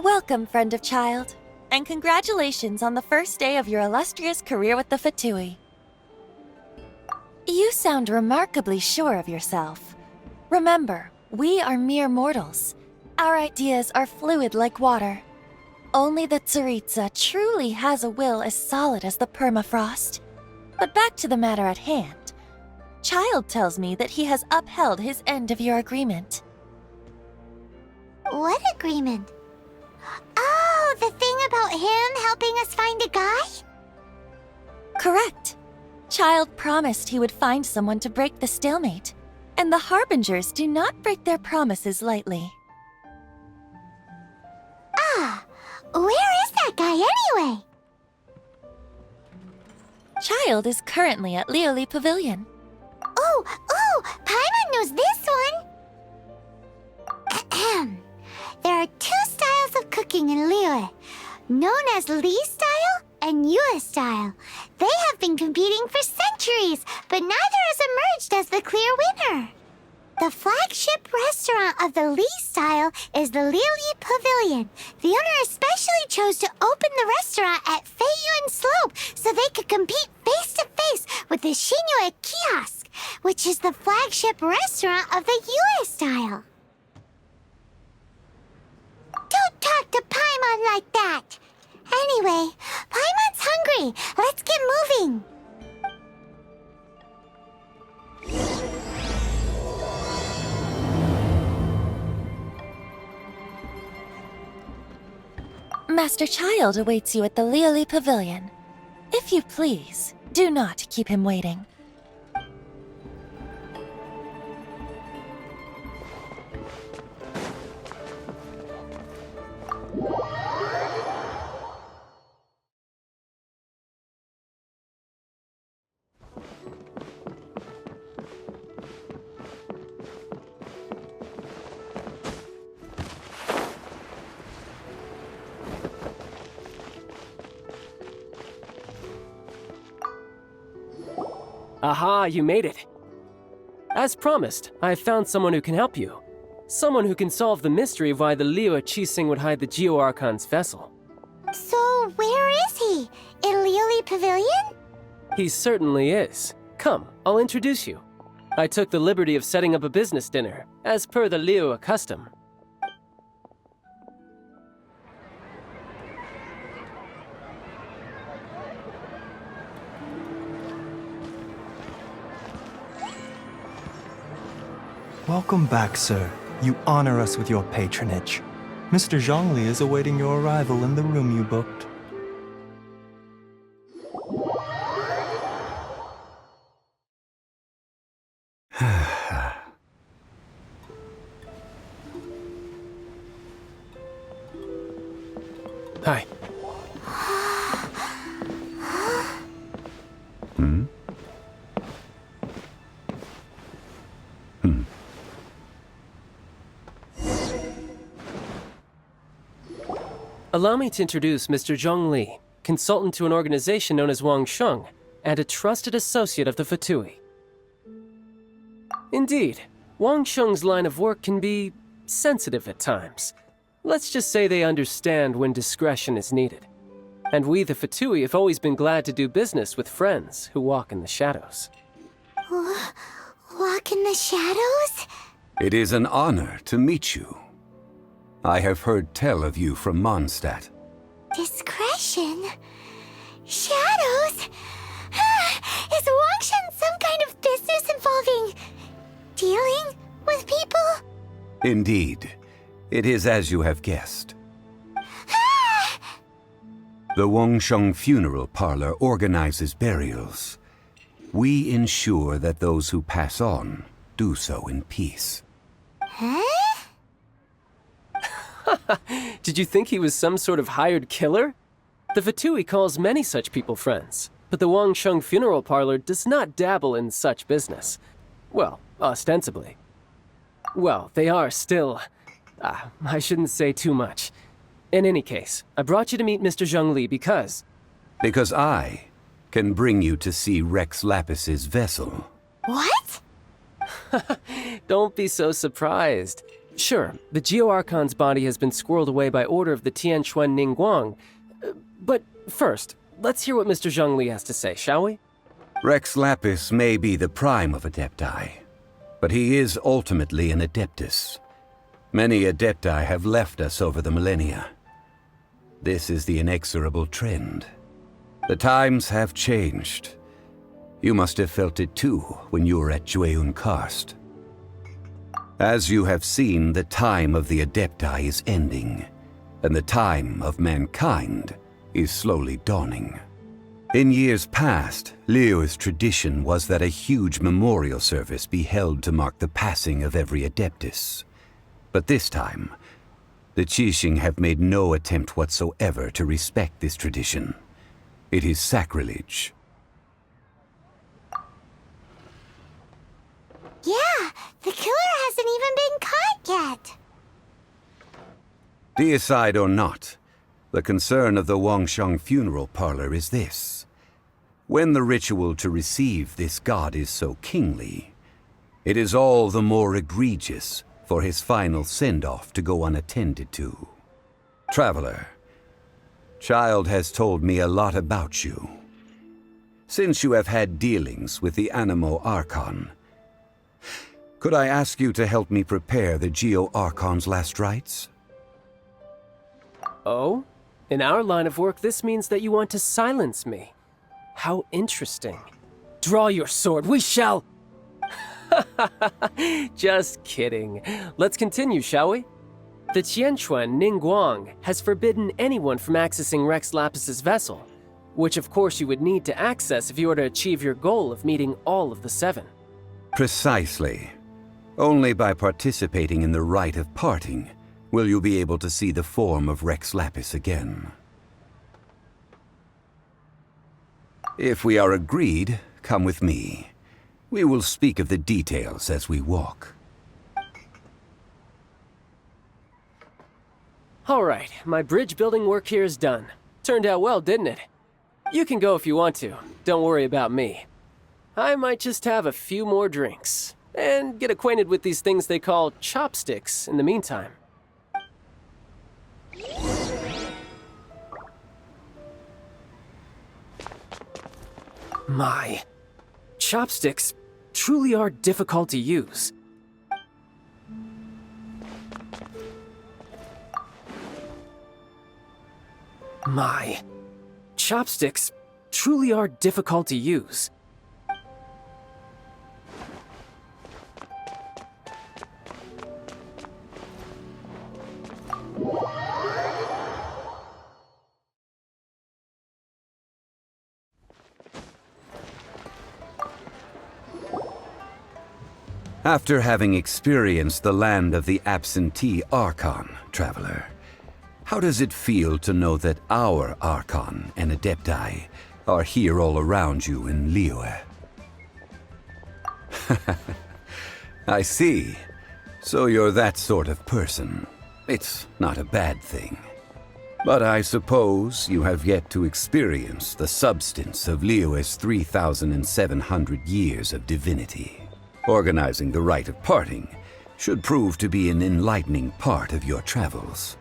Welcome, friend of child, and congratulations on the first day of your illustrious career with the Fatui. You sound remarkably sure of yourself. Remember, we are mere mortals. Our ideas are fluid like water. Only the Tsaritsa truly has a will as solid as the permafrost. But back to the matter at hand. Child tells me that he has upheld his end of your agreement. What agreement? Oh, the thing about him helping us find a guy? Correct. Child promised he would find someone to break the stalemate, and the Harbingers do not break their promises lightly. Ah, where is that guy anyway? Child is currently at Lioli Pavilion. Oh, Paimon knows this one! Ahem. There are two styles of cooking in Liyue, known as Li style and Yue style. They have been competing for centuries, but neither has emerged as the clear winner. The flagship restaurant of the Li style is the Lioli Pavilion. The owner especially chose to open the restaurant at Feiyuan Slope so they could compete face-to-face with the Shinue Kiosk, which is the flagship restaurant of the Yue style. Don't talk to Paimon like that! Anyway, Paimon's hungry. Let's get moving. Master Child awaits you at the Lioli Pavilion. If you please, do not keep him waiting. Aha, you made it. As promised, I have found someone who can help you. Someone who can solve the mystery of why the Liyue Qixing would hide the Geo-Archon's vessel. So, where is he? In Lioli Pavilion? He certainly is. Come, I'll introduce you. I took the liberty of setting up a business dinner, as per the Liyue custom. Welcome back, sir. You honor us with your patronage. Mr. Zhongli is awaiting your arrival in the room you booked. Hi. Allow me to introduce Mr. Zhong Li, consultant to an organization known as Wang Sheng, and a trusted associate of the Fatui. Indeed, Wang Sheng's line of work can be sensitive at times. Let's just say they understand when discretion is needed. And we, the Fatui, have always been glad to do business with friends who walk in the shadows. Walk in the shadows? It is an honor to meet you. I have heard tell of you from Mondstadt. Discretion? Shadows? Is Wangshan some kind of business involving dealing with people? Indeed, it is as you have guessed. The Wangsheng Funeral Parlor organizes burials. We ensure that those who pass on do so in peace. Huh? Did you think he was some sort of hired killer? The Fatui calls many such people friends, but the Wangsheng Funeral Parlor does not dabble in such business. Well, ostensibly. Well, they are still... I shouldn't say too much. In any case, I brought you to meet Mr. Zhong Li because... Because I can bring you to see Rex Lapis's vessel. What? Don't be so surprised. Sure, the Geo-Archon's body has been squirreled away by order of the Tianquan Ningguang. But first, let's hear what Mr. Zhongli has to say, shall we? Rex Lapis may be the prime of Adepti, but he is ultimately an Adeptus. Many Adepti have left us over the millennia. This is the inexorable trend. The times have changed. You must have felt it too when you were at Jueyun Karst. As you have seen, the time of the Adepti is ending, and the time of mankind is slowly dawning. In years past, Liyue's tradition was that a huge memorial service be held to mark the passing of every Adeptus. But this time, the Qixing have made no attempt whatsoever to respect this tradition. It is sacrilege. Yeah, the killer hasn't even been caught yet. Deicide or not, the concern of the Wangsheng funeral parlor is this. When the ritual to receive this god is so kingly, it is all the more egregious for his final send-off to go unattended to. Traveler, Child has told me a lot about you. Since you have had dealings with the Animo Archon, could I ask you to help me prepare the Geo-Archon's last rites? Oh? In our line of work, this means that you want to silence me. How interesting. Draw your sword, we shall... Just kidding. Let's continue, shall we? The Tianquan Ningguang has forbidden anyone from accessing Rex Lapis's vessel, which of course you would need to access if you were to achieve your goal of meeting all of the 7. Precisely. Only by participating in the rite of parting will you be able to see the form of Rex Lapis again. If we are agreed, come with me. We will speak of the details as we walk. All right, my bridge building work here is done. Turned out well, didn't it? You can go if you want to. Don't worry about me. I might just have a few more drinks and get acquainted with these things they call chopsticks in the meantime. My, chopsticks truly are difficult to use. My, chopsticks truly are difficult to use. After having experienced the land of the absentee Archon, Traveler, how does it feel to know that our Archon and Adepti are here all around you in Liyue? I see. So you're that sort of person. It's not a bad thing. But I suppose you have yet to experience the substance of Liyue's 3,700 years of divinity. Organizing the rite of parting should prove to be an enlightening part of your travels.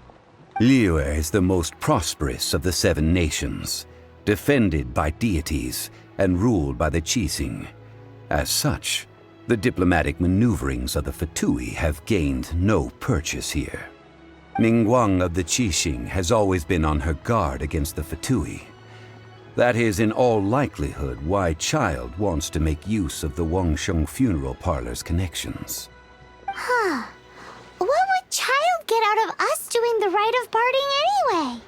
Liyue is the most prosperous of the 7 nations, defended by deities and ruled by the Qixing. As such, the diplomatic maneuverings of the Fatui have gained no purchase here. Ningguang of the Qixing has always been on her guard against the Fatui. That is in all likelihood why Child wants to make use of the Wangsheng funeral parlor's connections. Huh. What would Child get out of us doing the rite of parting anyway?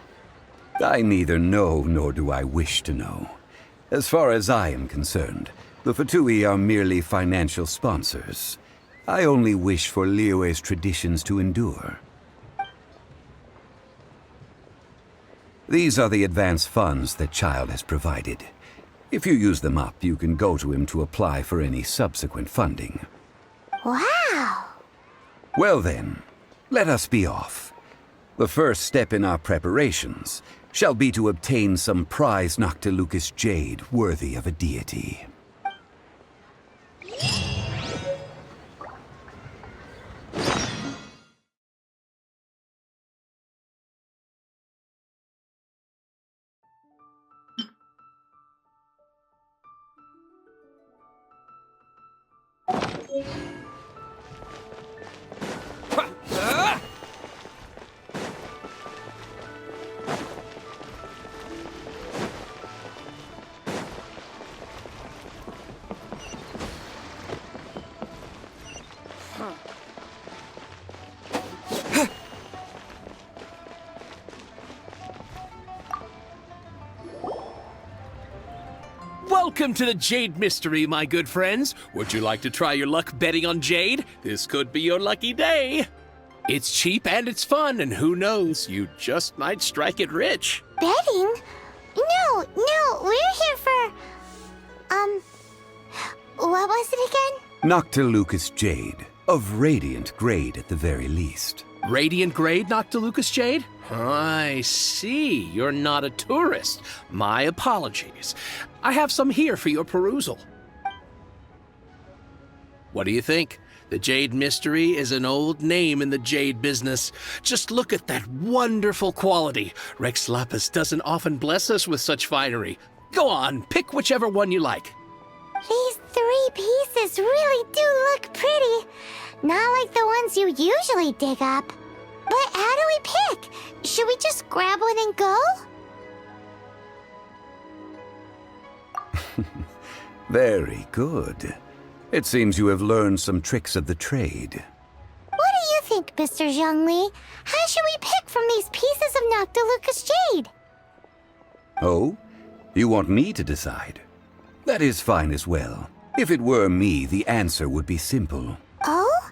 I neither know nor do I wish to know. As far as I am concerned, the Fatui are merely financial sponsors. I only wish for Liyue's traditions to endure. These are the advance funds that Child has provided. If you use them up, you can go to him to apply for any subsequent funding. Wow! Well then, let us be off. The first step in our preparations shall be to obtain some prize Noctilucus jade worthy of a deity. Welcome to the Jade Mystery, my good friends. Would you like to try your luck betting on Jade? This could be your lucky day. It's cheap and it's fun, and who knows, you just might strike it rich. Betting? No, we're here for... what was it again? Noctilucous Jade, of radiant grade at the very least. Radiant grade, Noctilucous Jade? I see. You're not a tourist. My apologies. I have some here for your perusal. What do you think? The Jade Mystery is an old name in the jade business. Just look at that wonderful quality. Rex Lapis doesn't often bless us with such finery. Go on, pick whichever one you like. These 3 pieces really do look pretty. Not like the ones you usually dig up. But how do we pick? Should we just grab one and go? Very good. It seems you have learned some tricks of the trade. What do you think, Mr. Zhongli? How should we pick from these pieces of Noctilucous Jade? Oh? You want me to decide? That is fine as well. If it were me, the answer would be simple. Oh?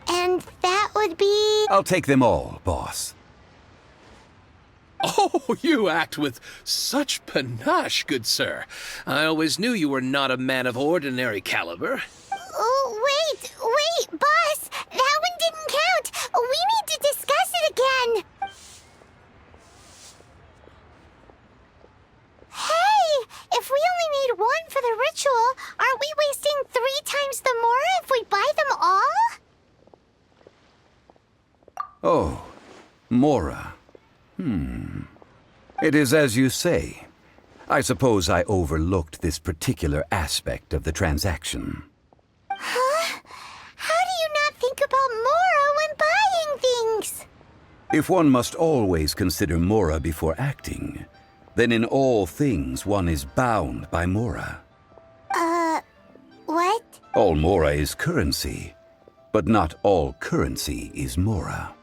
And that would be... I'll take them all, boss. Oh, you act with such panache, good sir. I always knew you were not a man of ordinary caliber. Oh, wait, boss! That one didn't count! We need to discuss it again! Hey! If we only need one for the ritual, aren't we wasting 3 times the more if we buy them all? Oh, Mora. It is as you say. I suppose I overlooked this particular aspect of the transaction. Huh? How do you not think about Mora when buying things? If one must always consider Mora before acting, then in all things one is bound by Mora. What? All Mora is currency, but not all currency is Mora.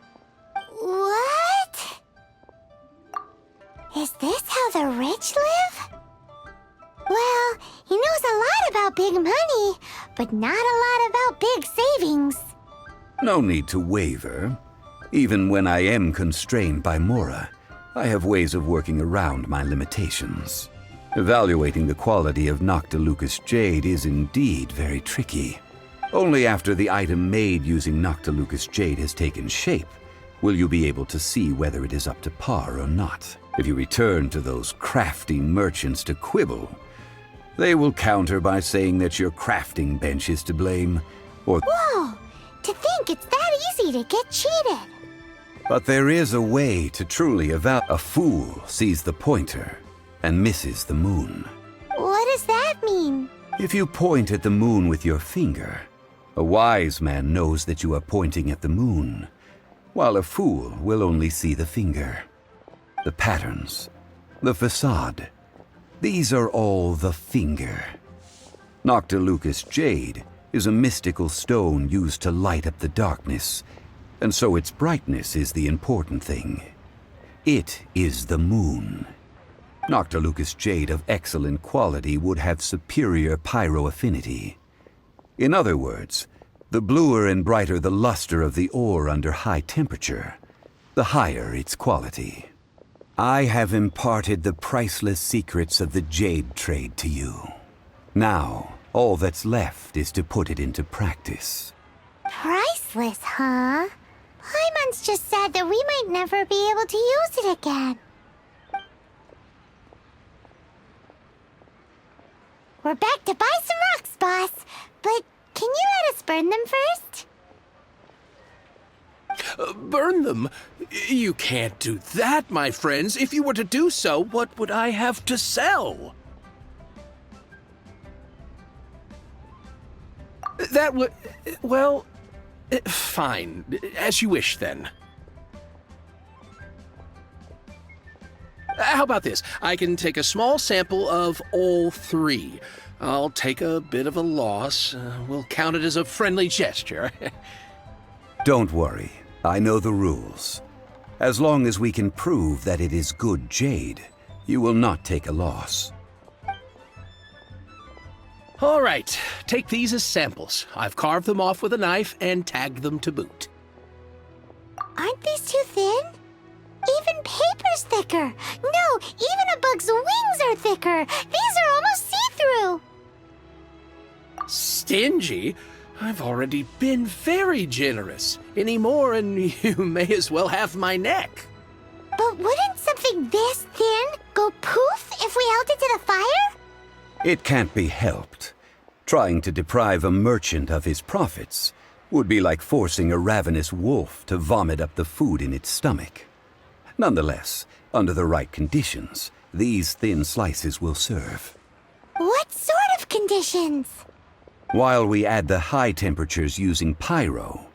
What? Is this how the rich live? Well, he knows a lot about big money, but not a lot about big savings. No need to waver. Even when I am constrained by Mora, I have ways of working around my limitations. Evaluating the quality of Noctilucous Jade is indeed very tricky. Only after the item made using Noctilucous Jade has taken shape will you be able to see whether it is up to par or not. If you return to those crafty merchants to quibble, they will counter by saying that your crafting bench is to blame, or... Whoa! To think it's that easy to get cheated! But there is a way to truly evaluate. A fool sees the pointer and misses the moon. What does that mean? If you point at the moon with your finger, a wise man knows that you are pointing at the moon, while a fool will only see the finger. The patterns, the facade, these are all the finger. Noctilucous Jade is a mystical stone used to light up the darkness, and so its brightness is the important thing. It is the moon. Noctilucous Jade of excellent quality would have superior pyroaffinity. In other words, the bluer and brighter the luster of the ore under high temperature, the higher its quality. I have imparted the priceless secrets of the jade trade to you. Now, all that's left is to put it into practice. Priceless, huh? Paimon's just said that we might never be able to use it again. We're back to buy some rocks, boss. But can you let us burn them first? Burn them? You can't do that, my friends. If you were to do so, what would I have to sell? that what... Well, fine. As you wish, then. How about this? I can take a small sample of all three. I'll take a bit of a loss. We'll count it as a friendly gesture. Don't worry. I know the rules. As long as we can prove that it is good jade, you will not take a loss. All right. Take these as samples. I've carved them off with a knife and tagged them to boot. Aren't these too thin? Even paper's thicker. No, even a bug's wings are thicker. These are almost see-through. Stingy? I've already been very generous. Any more and you may as well have my neck. But wouldn't something this thin go poof if we held it to the fire? It can't be helped. Trying to deprive a merchant of his profits would be like forcing a ravenous wolf to vomit up the food in its stomach. Nonetheless, under the right conditions, these thin slices will serve. What sort of conditions? While we add the high temperatures using pyro,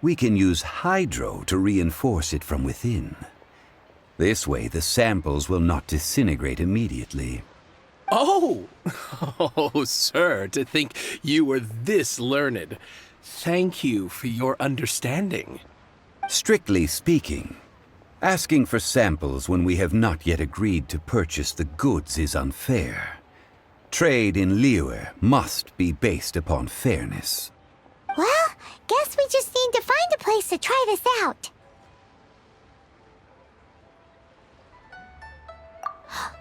we can use hydro to reinforce it from within. This way, the samples will not disintegrate immediately. Oh! Oh, sir, to think you were this learned. Thank you for your understanding. Strictly speaking, asking for samples when we have not yet agreed to purchase the goods is unfair. Trade in Liyue must be based upon fairness. Well, guess we just need to find a place to try this out.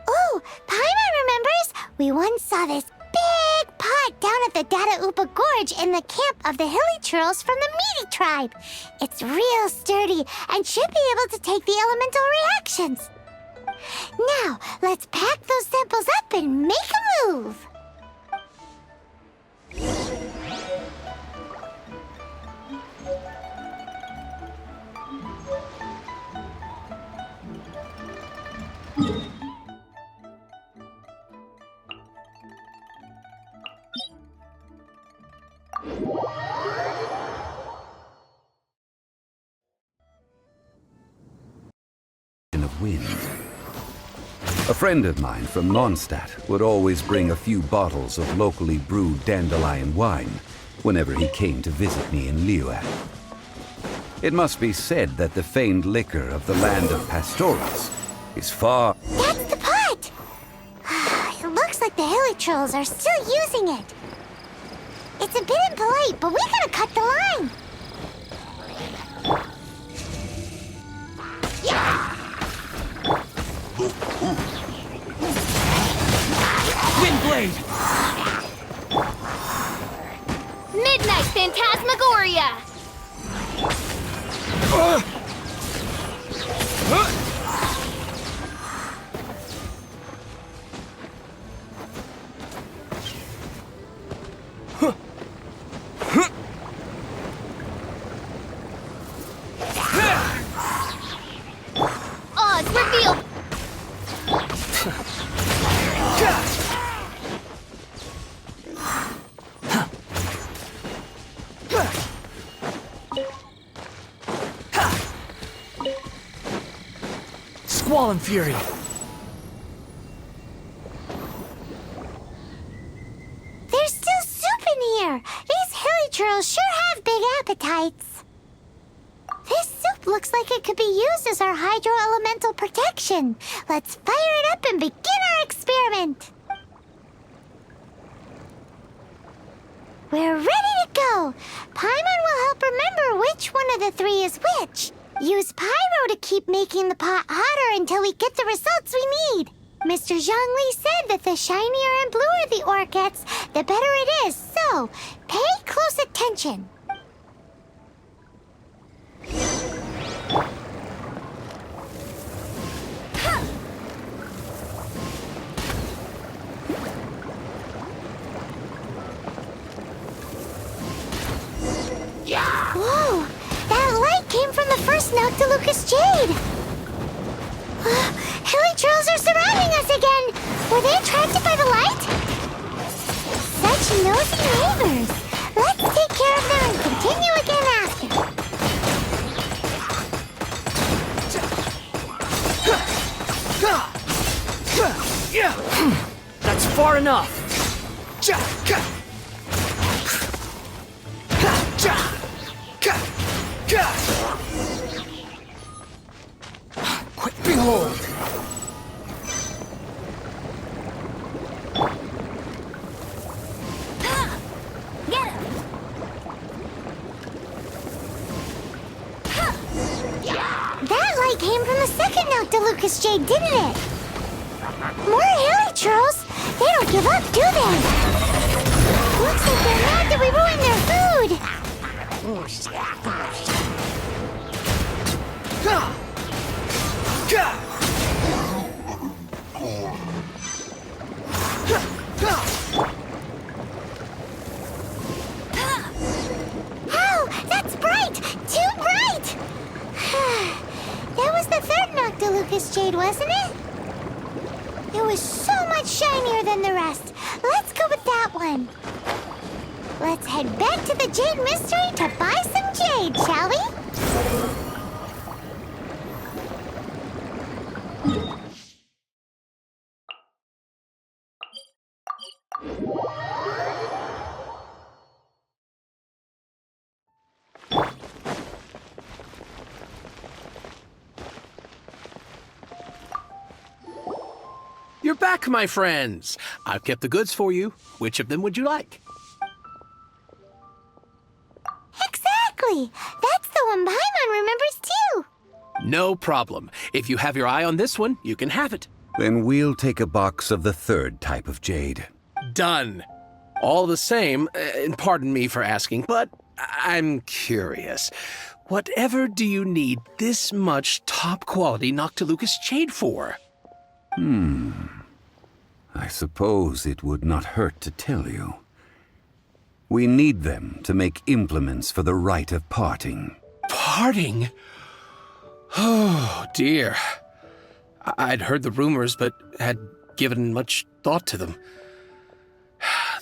Oh, Paimon remembers! We once saw this big pot down at the Dada Upa Gorge in the camp of the hilly churls from the Meaty tribe. It's real sturdy and should be able to take the elemental reactions. Now, let's pack those samples up and make a move. Of wind. A friend of mine from Mondstadt would always bring a few bottles of locally brewed dandelion wine whenever he came to visit me in Liyue. It must be said that the famed liquor of the land of Pastoras is far... That's the pot! It looks like the hilly trolls are still using it. It's a bit impolite, but we gotta cut the line. Windblade! Midnight Phantasmagoria! Oz revealed! Squall and Fury! There's still soup in here. These hilly churls sure have big appetites. This soup looks like it could be used as our hydro-elemental protection. Let's fire it up and begin our experiment. We're ready to go. Paimon will help remember which one of the three is which. Use pyro to keep making the pot hotter until we get the results we need. Mr. Zhongli said that the shinier and bluer the ore gets, the better it is. So, pay close attention. Whoa! That light came from the first Noctilucous Jade! Hilly trolls are surrounding us again! Were they attracted by the light? Such nosy neighbors! Let's continue again after. That's far enough. Quick, behold. Get him! That light came from the second Noctilucous Jade, didn't it? More helichurls? They don't give up, do they? Looks like they're mad that we ruined their food. Oh, that's bright! Too bright! That was the third Noctilucous Jade, wasn't it? It was so much shinier than the rest. Let's go with that one. Let's head back to the Jade Mystery to buy some jade, shall we? You're back, my friends. I've kept the goods for you. Which of them would you like? Exactly! That's the one Paimon remembers too! No problem. If you have your eye on this one, you can have it. Then we'll take a box of the third type of jade. Done. All the same, and pardon me for asking, but I'm curious. Whatever do you need this much top-quality Noctilucous jade for? I suppose it would not hurt to tell you. We need them to make implements for the rite of parting. Parting? Oh, dear. I'd heard the rumors, but had given much thought to them.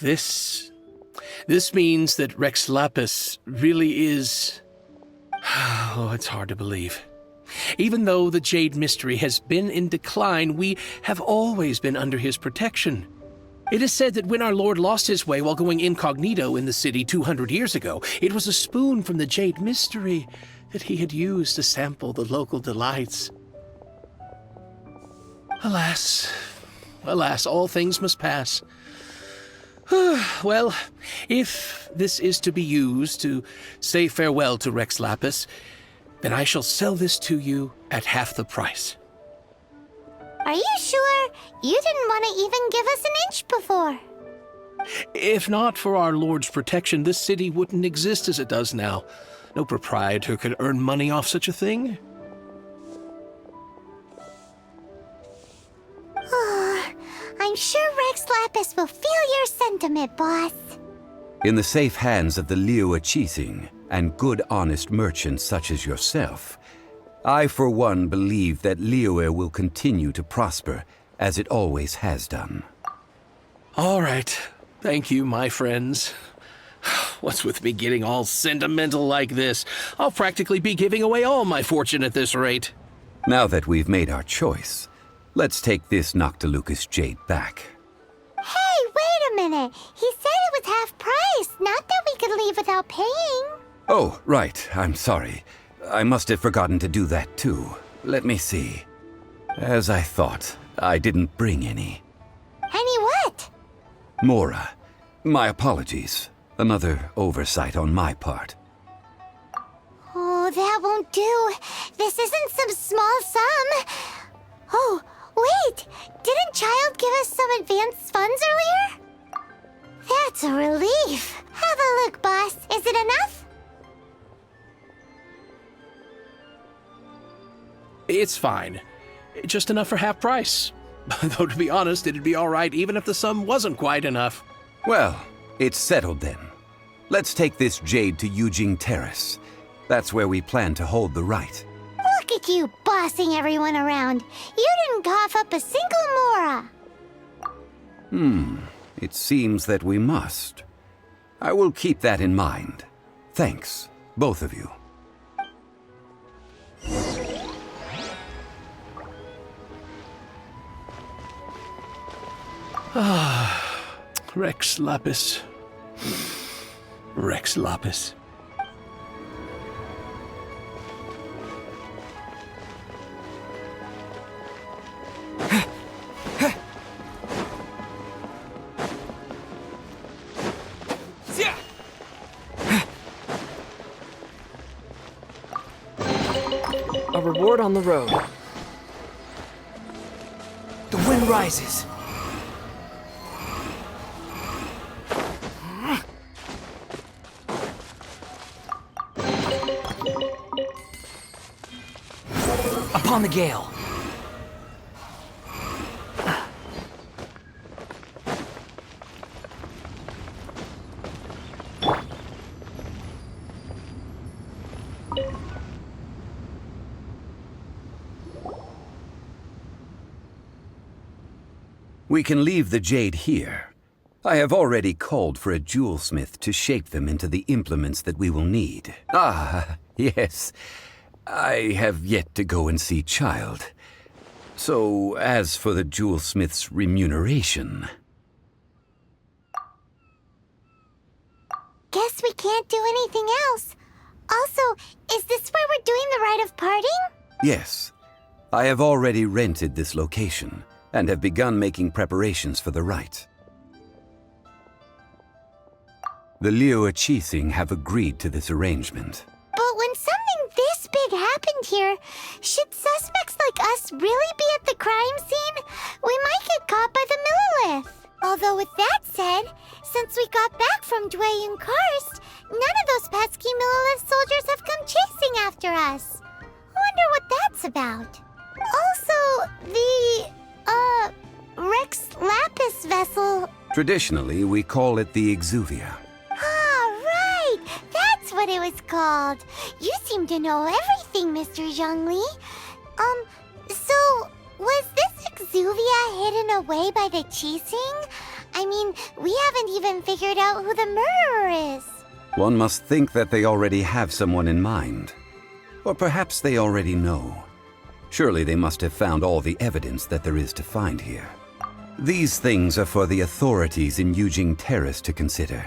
This means that Rex Lapis really is... Oh, it's hard to believe. Even though the Jade Mystery has been in decline, we have always been under his protection. It is said that when our Lord lost his way while going incognito in the city 200 years ago, it was a spoon from the Jade Mystery that he had used to sample the local delights. Alas, alas, all things must pass. Well, if this is to be used to say farewell to Rex Lapis, then I shall sell this to you at half the price. Are you sure? You didn't want to even give us an inch before. If not for our Lord's protection, this city wouldn't exist as it does now. No proprietor could earn money off such a thing. I'm sure Rex Lapis will feel your sentiment, boss. In the safe hands of the Liu Chising and good honest merchants such as yourself, I for one believe that Liyue will continue to prosper as it always has done. All right. Thank you, my friends. What's with me getting all sentimental like this? I'll practically be giving away all my fortune at this rate. Now that we've made our choice, let's take this Noctilucous jade back. Hey, wait a minute. He said it was half price, not that we could leave without paying. Oh, right. I'm sorry. I must have forgotten to do that too. Let me see. As I thought, I didn't bring any. Any what? Mora. My apologies. Another oversight on my part. Oh, that won't do. This isn't some small sum. Oh, wait! Didn't Child give us some advanced funds earlier? That's a relief. Have a look, boss. Is it enough? It's fine. Just enough for half price. Though to be honest, it'd be all right even if the sum wasn't quite enough. Well, it's settled then. Let's take this jade to Yujing Terrace. That's where we plan to hold the rite. Look at you bossing everyone around. You didn't cough up a single Mora. It seems that we must. I will keep that in mind. Thanks, both of you. Rex Lapis. Rex Lapis. A reward on the road. The wind rises. Upon the gale. We can leave the jade here. I have already called for a jewelsmith to shape them into the implements that we will need. Ah, yes. I have yet to go and see Child. So, as for the jewelsmith's remuneration... Guess we can't do anything else. Also, is this where we're doing the rite of parting? Yes. I have already rented this location, and have begun making preparations for the rite. The Liu Qixing have agreed to this arrangement. But when something this big happened here, should suspects like us really be at the crime scene? We might get caught by the Millilith. Although with that said, since we got back from Dwayne Karst, none of those pesky Millilith soldiers have come chasing after us. Wonder what that's about. Also, the, Rex Lapis vessel. Traditionally, we call it the Exuvia. Ah, right! That's what it was called. You seem to know everything, Mr. Zhongli. So, was this Exuvia hidden away by the Qixing? I mean, we haven't even figured out who the murderer is. One must think that they already have someone in mind. Or perhaps they already know. Surely they must have found all the evidence that there is to find here. These things are for the authorities in Yujing Terrace to consider.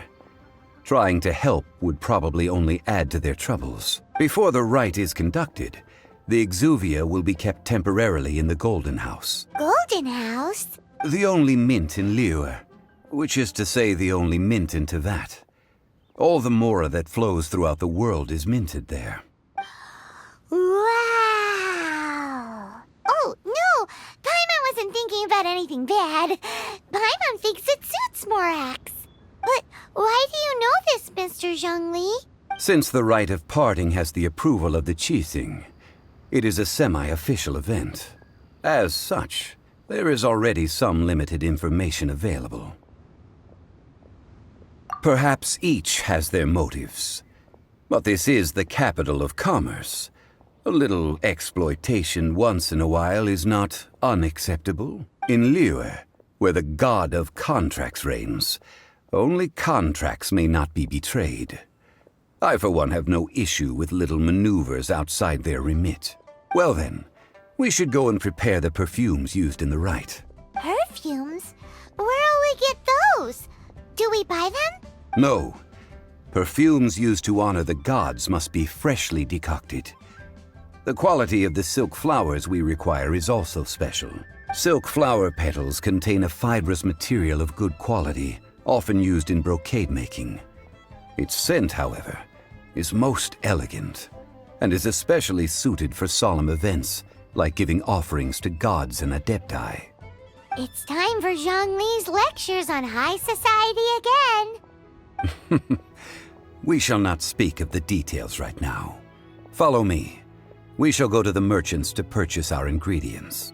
Trying to help would probably only add to their troubles. Before the rite is conducted, the Exuvia will be kept temporarily in the Golden House. Golden House? The only mint in Liyue, which is to say the only mint in Tevat. All the mora that flows throughout the world is minted there. Wow! Oh, no! Paimon wasn't thinking about anything bad. Paimon thinks it suits Morax. But why do you know this, Mr. Zhongli? Since the rite of parting has the approval of the Qixing, it is a semi-official event. As such, there is already some limited information available. Perhaps each has their motives, but this is the capital of commerce. A little exploitation once in a while is not unacceptable. In Liyue, where the god of contracts reigns, only contracts may not be betrayed. I, for one, have no issue with little maneuvers outside their remit. Well then, we should go and prepare the perfumes used in the rite. Perfumes? Where'll we get those? Do we buy them? No. Perfumes used to honor the gods must be freshly decocted. The quality of the silk flowers we require is also special. Silk flower petals contain a fibrous material of good quality, often used in brocade making. Its scent, however, is most elegant, and is especially suited for solemn events, like giving offerings to gods and adepti. It's time for Zhongli's lectures on high society again. We shall not speak of the details right now. Follow me. We shall go to the merchants to purchase our ingredients.